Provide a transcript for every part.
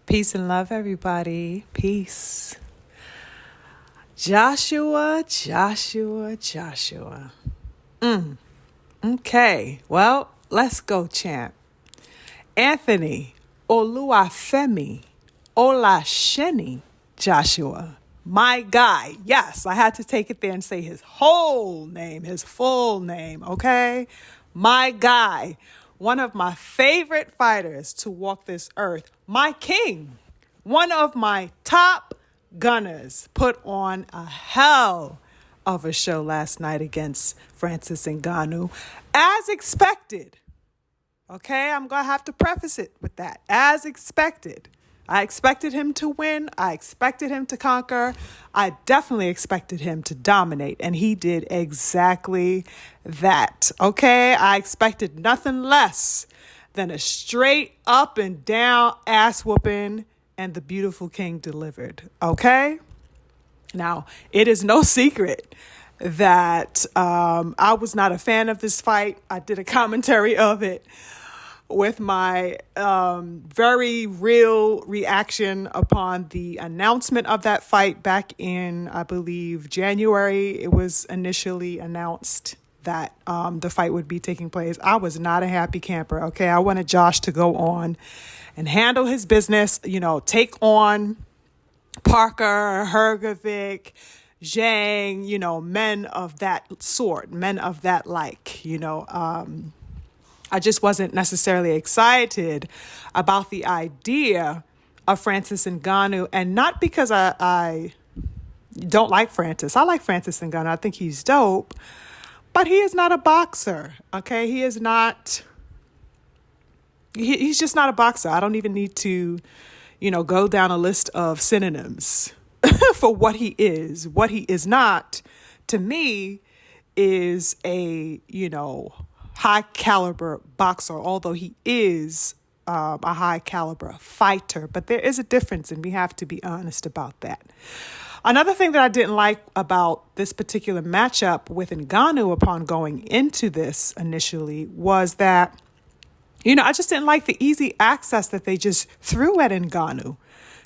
Peace and love, everybody. Peace. Joshua. Okay, well, let's go, champ. Anthony Oluwafemi Olasheni Joshua. My guy. Yes, I had to take it there and say his whole name, his full name, okay? My guy. One of my favorite fighters to walk this earth. My king. One of my top gunners put on a hell of a show last night against Francis Ngannou, as expected. Okay, I'm going to have to preface it with that. As expected. I expected him to win. I expected him to conquer. I definitely expected him to dominate, and he did exactly that. Okay, I expected nothing less than a straight up and down ass whooping, and the beautiful king delivered. Okay, now it is no secret that I was not a fan of this fight. I did a commentary of it with my very real reaction upon the announcement of that fight back in, I believe, January. It was initially announced that the fight would be taking place. I was not a happy camper, okay? I wanted Josh to go on and handle his business, take on Parker, Hrgovic, Zhang, men of that sort, men of that like, I just wasn't necessarily excited about the idea of Francis Ngannou, and not because I don't like Francis. I like Francis Ngannou. I think he's dope, but he is not a boxer. Okay, he is not. He's just not a boxer. I don't even need to, go down a list of synonyms for what he is. What he is not, to me, is a high caliber boxer, although he is a high caliber fighter. But there is a difference, and we have to be honest about that. Another thing that I didn't like about this particular matchup with Ngannou upon going into this initially was that, I just didn't like the easy access that they just threw at Ngannou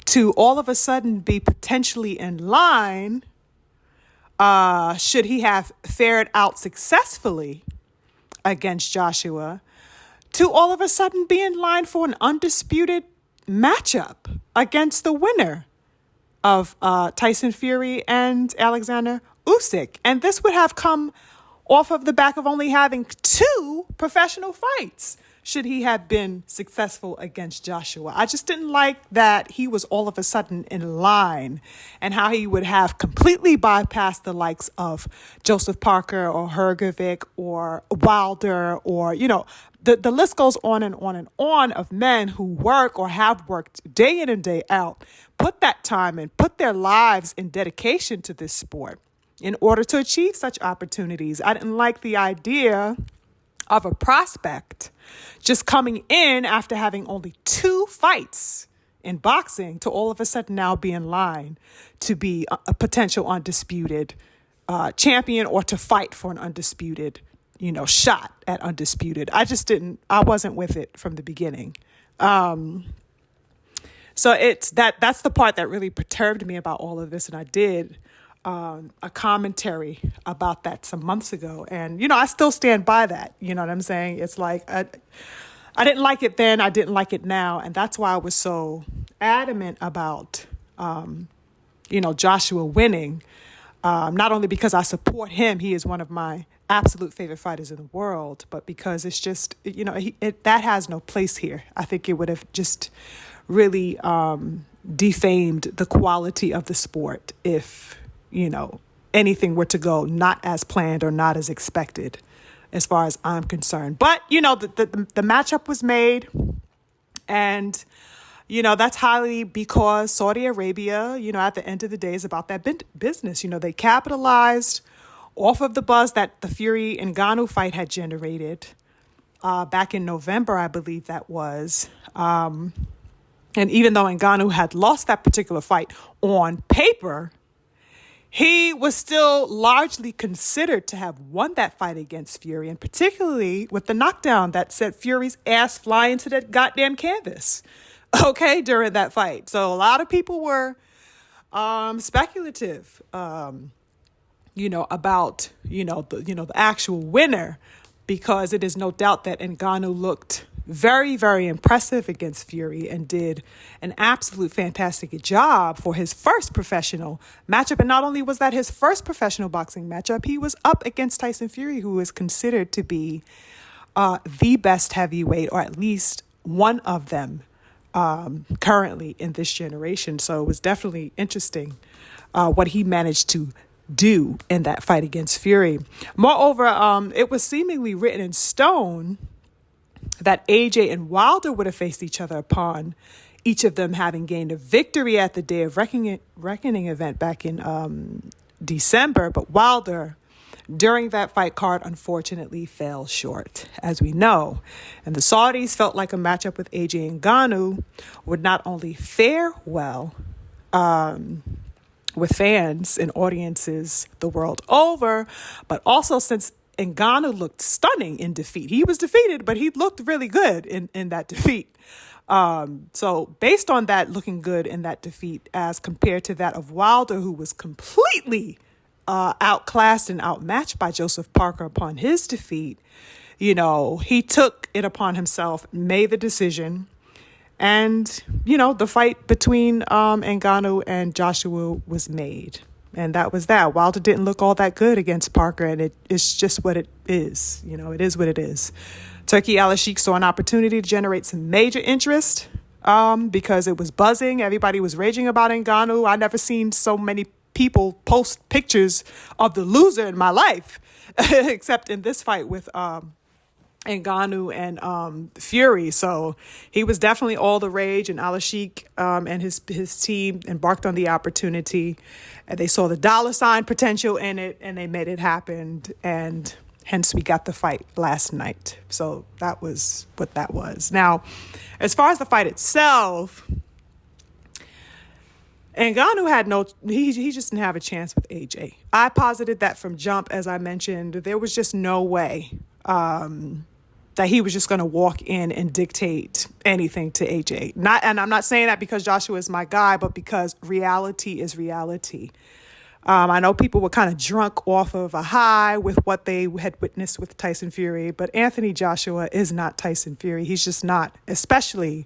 to all of a sudden be potentially in line, should he have fared out successfully against Joshua, to all of a sudden be in line for an undisputed matchup against the winner of Tyson Fury and Alexander Usyk. And this would have come off of the back of only having 2 professional fights should he have been successful against Joshua. I just didn't like that he was all of a sudden in line, and how he would have completely bypassed the likes of Joseph Parker or Hrgovic or Wilder, or, the list goes on and on and on of men who work or have worked day in and day out, put that time in, put their lives in dedication to this sport in order to achieve such opportunities. I didn't like the idea of a prospect just coming in after having only 2 fights in boxing to all of a sudden now be in line to be a potential undisputed champion, or to fight for an undisputed, shot at undisputed. I wasn't with it from the beginning. So that's the part that really perturbed me about all of this. And I did a commentary about that some months ago. And, I still stand by that. You know what I'm saying? It's like, I didn't like it then. I didn't like it now. And that's why I was so adamant about, Joshua winning. Not only because I support him, he is one of my absolute favorite fighters in the world, but because it's just, that has no place here. I think it would have just really defamed the quality of the sport if, anything were to go not as planned or not as expected, as far as I'm concerned. But, the matchup was made, and, that's highly because Saudi Arabia, at the end of the day, is about that business. They capitalized off of the buzz that the Fury and Ngannou fight had generated back in November, I believe that was. And even though Ngannou had lost that particular fight on paper, he was still largely considered to have won that fight against Fury, and particularly with the knockdown that sent Fury's ass flying to that goddamn canvas. okay, during that fight. So a lot of people were speculative, about, the actual winner, because it is no doubt that Ngannou looked very, very impressive against Fury and did an absolute fantastic job for his first professional matchup. And not only was that his first professional boxing matchup, he was up against Tyson Fury, who is considered to be the best heavyweight, or at least one of them currently in this generation. So it was definitely interesting what he managed to do in that fight against Fury. Moreover, it was seemingly written in stone that AJ and Wilder would have faced each other upon each of them having gained a victory at the Day of Reckoning event back in December. But Wilder, during that fight card, unfortunately fell short, as we know. And the Saudis felt like a matchup with AJ Ngannou would not only fare well with fans and audiences the world over, but also since Ngannou looked stunning in defeat. He was defeated, but he looked really good in that defeat. So based on that looking good in that defeat as compared to that of Wilder, who was completely outclassed and outmatched by Joseph Parker upon his defeat, he took it upon himself, made the decision. And, the fight between Ngannou and Joshua was made. And that was that. Wilder didn't look all that good against Parker, and it's just what it is. It is what it is. Turki Al-Sheikh saw an opportunity to generate some major interest because it was buzzing. Everybody was raging about Ngannou. I never seen so many people post pictures of the loser in my life, except in this fight with Ngannou and Fury. So he was definitely all the rage, and Al-Sheikh and his team embarked on the opportunity, and they saw the dollar sign potential in it, and they made it happen, and hence we got the fight last night. So that was what that was. Now, as far as the fight itself, Ngannou had he just didn't have a chance with AJ. I posited that from jump, as I mentioned. There was just no way that he was just going to walk in and dictate anything to AJ. And I'm not saying that because Joshua is my guy, but because reality is reality. I know people were kind of drunk off of a high with what they had witnessed with Tyson Fury, but Anthony Joshua is not Tyson Fury. He's just not, especially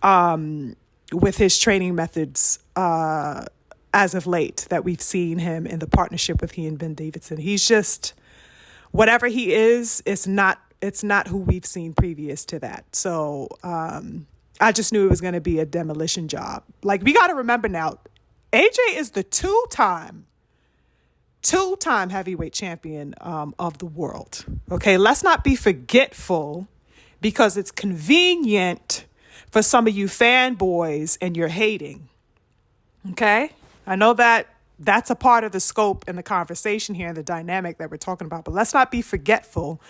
with his training methods as of late that we've seen him in the partnership with he and Ben Davidson. He's just, whatever he is, it's not who we've seen previous to that. So I just knew it was going to be a demolition job. Like, we got to remember now, AJ is the two-time heavyweight champion of the world. Okay, let's not be forgetful because it's convenient for some of you fanboys and you're hating. Okay, I know that's a part of the scope and the conversation here and the dynamic that we're talking about, but let's not be forgetful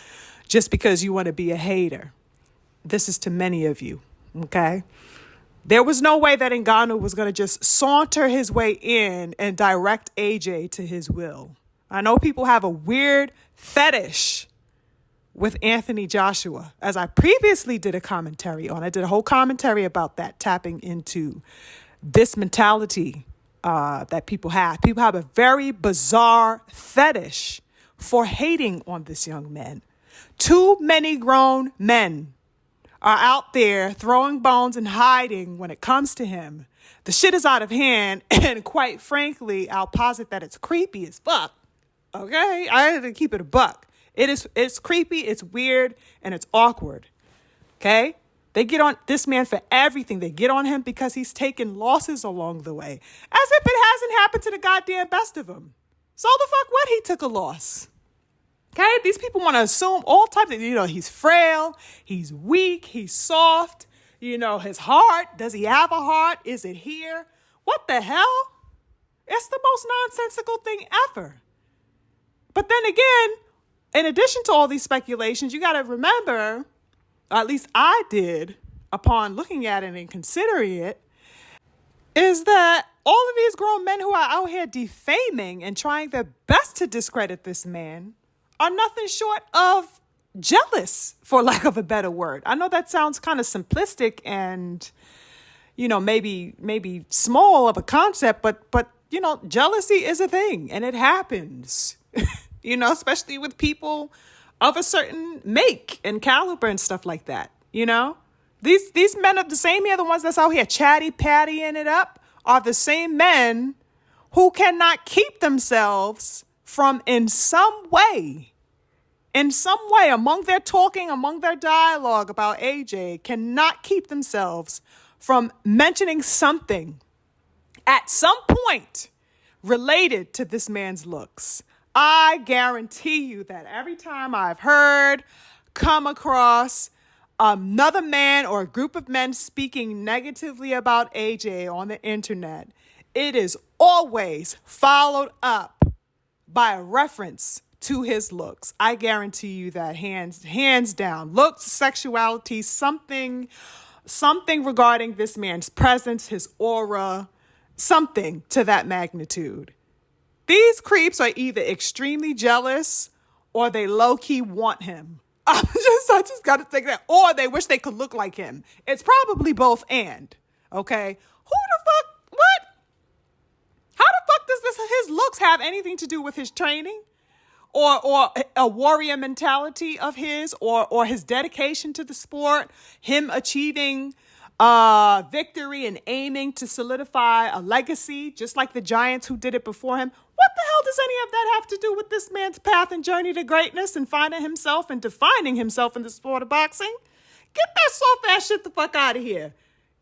just because you want to be a hater. This is to many of you, okay? There was no way that Ngannou was going to just saunter his way in and direct AJ to his will. I know people have a weird fetish with Anthony Joshua, as I previously did a commentary on. I did a whole commentary about that, tapping into this mentality that people have. People have a very bizarre fetish for hating on this young man. Too many grown men are out there throwing bones and hiding when it comes to him. The shit is out of hand, and quite frankly, I'll posit that it's creepy as fuck. Okay? I have to keep it a buck. It's creepy, it's weird, and it's awkward. Okay? They get on this man for everything. They get on him because he's taken losses along the way. As if it hasn't happened to the goddamn best of them. So the fuck what? He took a loss. Okay? These people want to assume all types of, he's frail, he's weak, he's soft, his heart. Does he have a heart? Is it here? What the hell? It's the most nonsensical thing ever. But then again, in addition to all these speculations, you got to remember, or at least I did, upon looking at it and considering it, is that all of these grown men who are out here defaming and trying their best to discredit this man are nothing short of jealous, for lack of a better word. I know that sounds kind of simplistic and maybe small of a concept, but jealousy is a thing and it happens. Especially with people of a certain make and caliber and stuff like that. These men are the same here, the ones that's out here chatty pattying it up, are the same men who cannot keep themselves from in some way, among their talking, among their dialogue about AJ, cannot keep themselves from mentioning something at some point related to this man's looks. I guarantee you that every time I've come across another man or a group of men speaking negatively about AJ on the internet, it is always followed up by a reference to his looks. I guarantee you that hands down. Looks, sexuality, something regarding this man's presence, his aura, something to that magnitude. These creeps are either extremely jealous or they low-key want him. I just got to think that. Or they wish they could look like him. It's probably both and. Okay? Who the fuck? What? How the fuck does his looks have anything to do with his training? Or a warrior mentality of his? Or his dedication to the sport? Him achieving victory and aiming to solidify a legacy, just like the giants who did it before him? What the hell does any of that have to do with this man's path and journey to greatness and finding himself and defining himself in the sport of boxing? Get that soft ass shit the fuck out of here.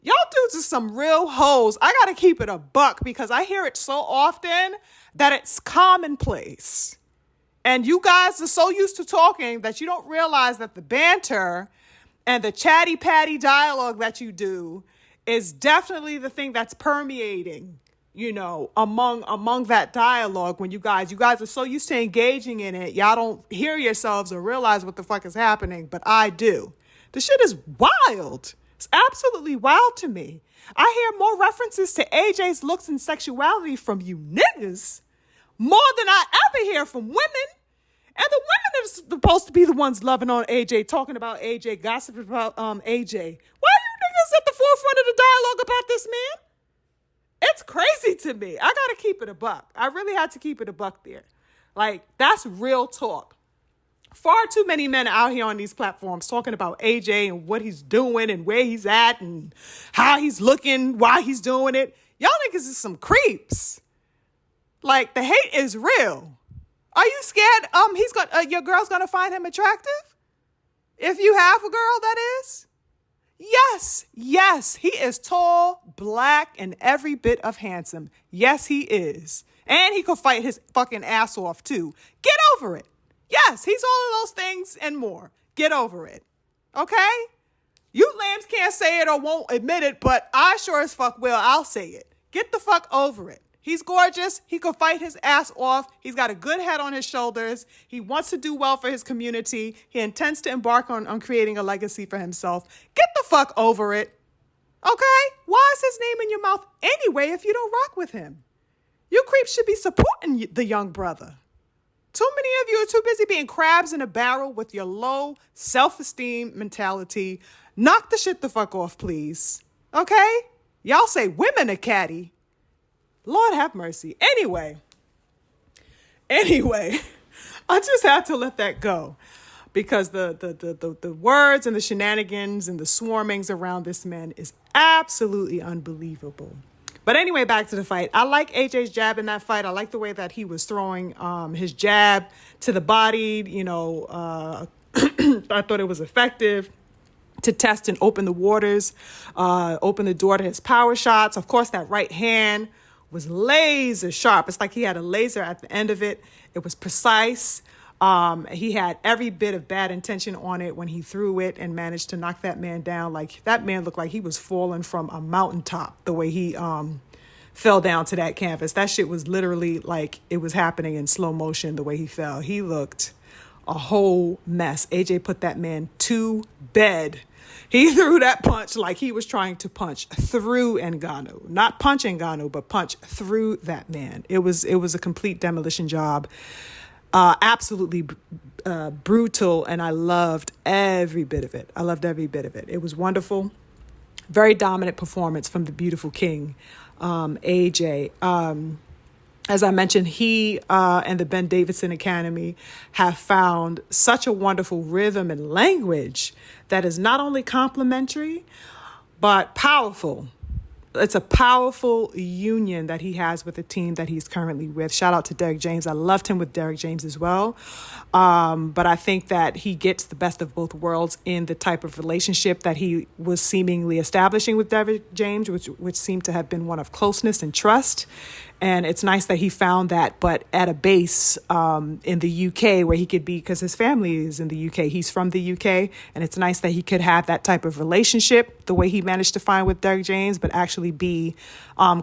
Y'all dudes are some real hoes. I gotta keep it a buck because I hear it so often that it's commonplace. And you guys are so used to talking that you don't realize that the banter and the chatty patty dialogue that you do is definitely the thing that's permeating, among that dialogue. When you guys are so used to engaging in it, y'all don't hear yourselves or realize what the fuck is happening, but I do. The shit is wild. It's absolutely wild to me. I hear more references to AJ's looks and sexuality from you niggas more than I ever hear from women. And the women are supposed to be the ones loving on AJ, talking about AJ, gossiping about AJ. Why are you niggas at the forefront of the dialogue about this man? It's crazy to me. I gotta keep it a buck. I really had to keep it a buck there. Like, that's real talk. Far too many men out here on these platforms talking about AJ and what he's doing and where he's at and how he's looking, why he's doing it. Y'all niggas is some creeps. Like, the hate is real. Are you scared your girl's gonna find him attractive? If you have a girl, that is? Yes, he is tall, black, and every bit of handsome. Yes, he is. And he could fight his fucking ass off, too. Get over it. Yes, he's all of those things and more. Get over it. Okay? You lambs can't say it or won't admit it, but I sure as fuck will. I'll say it. Get the fuck over it. He's gorgeous. He could fight his ass off. He's got a good head on his shoulders. He wants to do well for his community. He intends to embark on creating a legacy for himself. Get the fuck over it. Okay? Why is his name in your mouth anyway if you don't rock with him? You creeps should be supporting the young brother. Too many of you are too busy being crabs in a barrel with your low self-esteem mentality. Knock the shit the fuck off, please. Okay? Y'all say women are catty. Lord have mercy. Anyway, I just had to let that go because the words and the shenanigans and the swarmings around this man is absolutely unbelievable. But anyway, back to the fight. I like AJ's jab in that fight. I like the way that he was throwing his jab to the body. I thought it was effective to test and open the waters, open the door to his power shots. Of course, that right hand was laser sharp. It's like he had a laser at the end of it. It was precise. He had every bit of bad intention on it when he threw it and managed to knock that man down. Like, that man looked like he was falling from a mountaintop the way he fell down to that canvas. That shit was literally like it was happening in slow motion the way he fell. He looked a whole mess. AJ put that man to bed. He threw that punch like he was trying to punch through Ngannou. Not punch Ngannou, but punch through that man. It was a complete demolition job. Absolutely brutal, and I loved every bit of it. It was wonderful. Very dominant performance from the beautiful king, AJ. As I mentioned, he and the Ben Davidson Academy have found such a wonderful rhythm and language that is not only complementary, but powerful. It's a powerful union that he has with the team that he's currently with. Shout out to Derek James. I loved him with Derek James as well. But I think that he gets the best of both worlds in the type of relationship that he was seemingly establishing with Derek James, which seemed to have been one of closeness and trust. And it's nice that he found that, but at a base in the UK where he could be, because his family is in the UK. He's from the UK. And it's nice that he could have that type of relationship the way he managed to find with Derek James, but actually be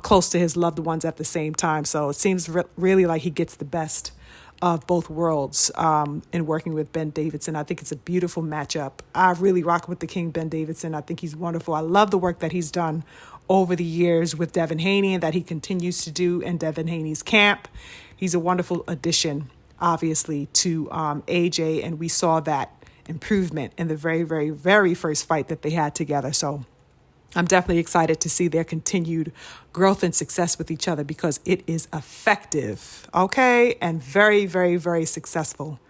close to his loved ones at the same time. So it seems really like he gets the best of both worlds in working with Ben Davidson. I think it's a beautiful matchup. I really rock with the King, Ben Davidson. I think he's wonderful. I love the work that he's done over the years with Devin Haney and that he continues to do in Devin Haney's camp. He's a wonderful addition, obviously, to AJ, and we saw that improvement in the very, very, very first fight that they had together. So I'm definitely excited to see their continued growth and success with each other because it is effective, okay, and very, very, very successful.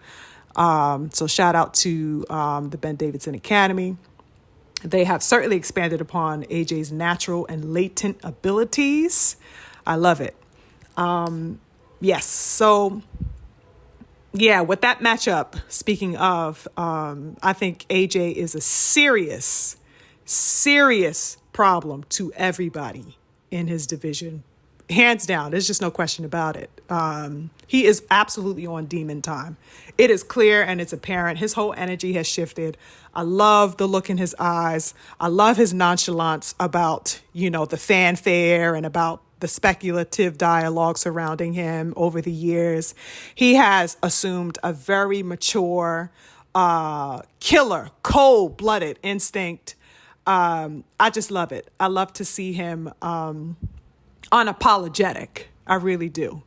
So shout out to the Ben Davidson Academy. They have certainly expanded upon AJ's natural and latent abilities. I love it. Yes, so yeah, with that matchup, speaking of, I think AJ is a serious problem to everybody in his division. Hands down, there's just no question about it. He is absolutely on demon time. It is clear and it's apparent. His whole energy has shifted. I love the look in his eyes. I love his nonchalance about, the fanfare and about the speculative dialogue surrounding him over the years. He has assumed a very mature, killer, cold-blooded instinct. I just love it. I love to see him unapologetic. I really do.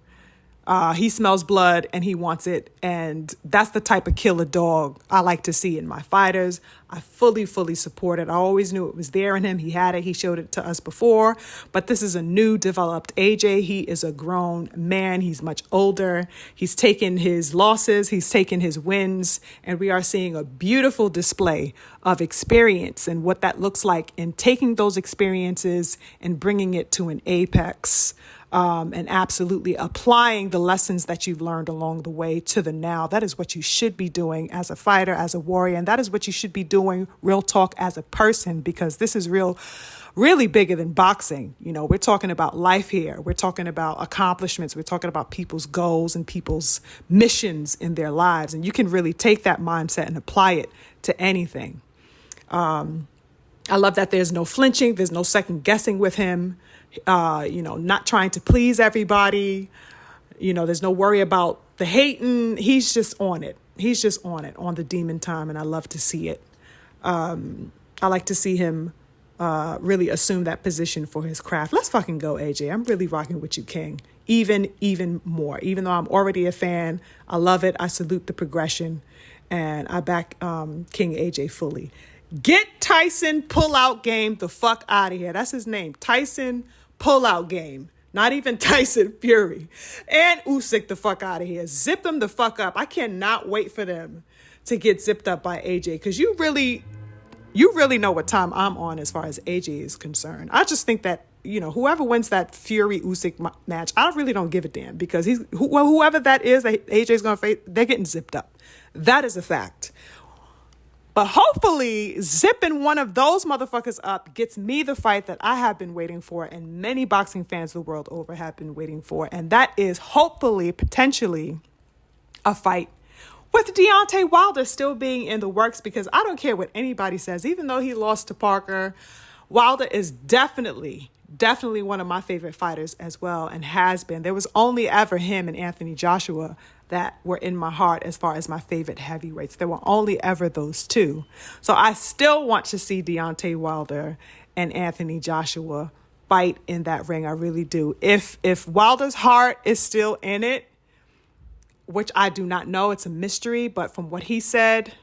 He smells blood and he wants it. And that's the type of killer dog I like to see in my fighters. I fully support it. I always knew it was there in him. He had it. He showed it to us before. But this is a new developed AJ. He is a grown man. He's much older. He's taken his losses. He's taken his wins. And we are seeing a beautiful display of experience and what that looks like in taking those experiences and bringing it to an apex. And absolutely applying the lessons that you've learned along the way to the now. That is what you should be doing as a fighter, as a warrior. And that is what you should be doing, real talk, as a person, because this is really bigger than boxing. We're talking about life here. We're talking about accomplishments. We're talking about people's goals and people's missions in their lives. And you can really take that mindset and apply it to anything. I love that there's no flinching. There's no second guessing with him. Not trying to please everybody. There's no worry about the hating. He's just on it. He's just on the demon time. And I love to see it. I like to see him really assume that position for his craft. Let's fucking go, AJ. I'm really rocking with you, King. Even more. Even though I'm already a fan, I love it. I salute the progression. And I back King AJ fully. Get Tyson Pullout Game the fuck out of here. That's his name. Tyson Pullout Game. Not even Tyson Fury. And Usyk the fuck out of here. Zip them the fuck up. I cannot wait for them to get zipped up by AJ. Because you really know what time I'm on as far as AJ is concerned. I just think that, whoever wins that Fury Usyk match, I really don't give a damn. Because whoever that is that AJ's going to face, they're getting zipped up. That is a fact. But hopefully zipping one of those motherfuckers up gets me the fight that I have been waiting for and many boxing fans the world over have been waiting for. And that is hopefully, potentially, a fight with Deontay Wilder still being in the works, because I don't care what anybody says. Even though he lost to Parker, Wilder is definitely one of my favorite fighters as well, and has been. There was only ever him and Anthony Joshua that were in my heart as far as my favorite heavyweights. There were only ever those two. So I still want to see Deontay Wilder and Anthony Joshua fight in that ring. I really do. If Wilder's heart is still in it, which I do not know, it's a mystery, but from what he said,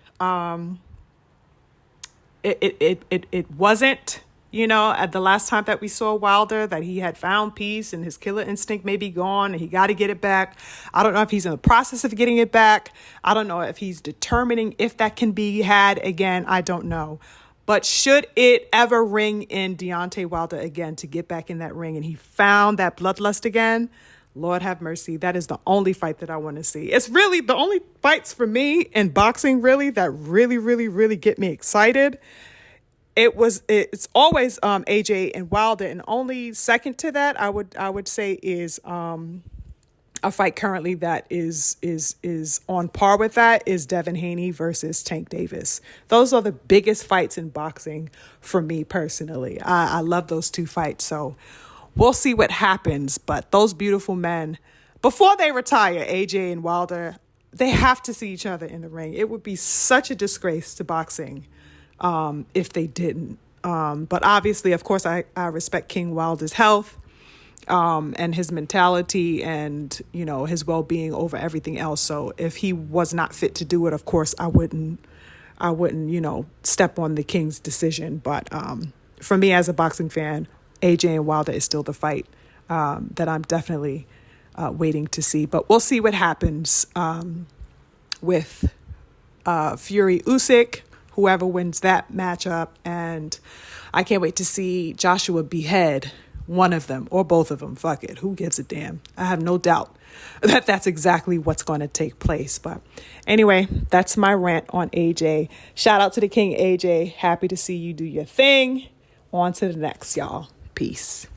it wasn't. At the last time that we saw Wilder, that he had found peace and his killer instinct may be gone and he got to get it back. I don't know if he's in the process of getting it back. I don't know if he's determining if that can be had again. I don't know. But should it ever ring in Deontay Wilder again to get back in that ring and he found that bloodlust again, Lord have mercy. That is the only fight that I want to see. It's really the only fights for me in boxing really that really, really, really get me excited. It's always AJ and Wilder, and only second to that I would say is a fight currently that is on par with that is Devin Haney versus Tank Davis. Those are the biggest fights in boxing for me personally. I love those two fights, so we'll see what happens. But those beautiful men, before they retire, AJ and Wilder, they have to see each other in the ring. It would be such a disgrace to boxing if they didn't. But obviously, of course, I respect King Wilder's health and his mentality and, his well-being over everything else. So if he was not fit to do it, of course, I wouldn't, step on the King's decision. But for me as a boxing fan, AJ and Wilder is still the fight that I'm definitely waiting to see. But we'll see what happens with Fury Usyk, whoever wins that matchup. And I can't wait to see Joshua behead one of them or both of them. Fuck it. Who gives a damn? I have no doubt that that's exactly what's going to take place. But anyway, that's my rant on AJ. Shout out to the King, AJ. Happy to see you do your thing. On to the next, y'all. Peace.